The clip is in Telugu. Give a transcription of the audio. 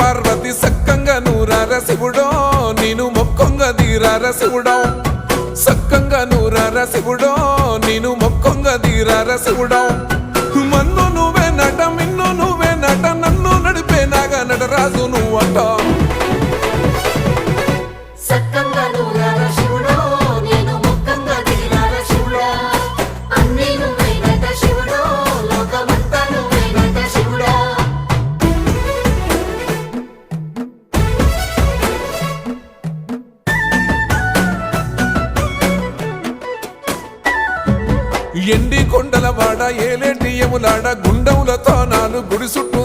పార్వతి సక్కంగా నూరార శివుడో నేను మొక్కొంగ దీరార శివుడో సక్కంగా నూరార శివుడో నేను మొక్కొంగ దీరార శివుడో మన్ను నువ్వే నట మిన్ను నువ్వే నట నన్ను నడిపే నాగ నటరాజు నువ్వంట ఎండి కొండల వాడ ఏలేటి యములాడ గుండములతో నాలు గుడి చుట్టూ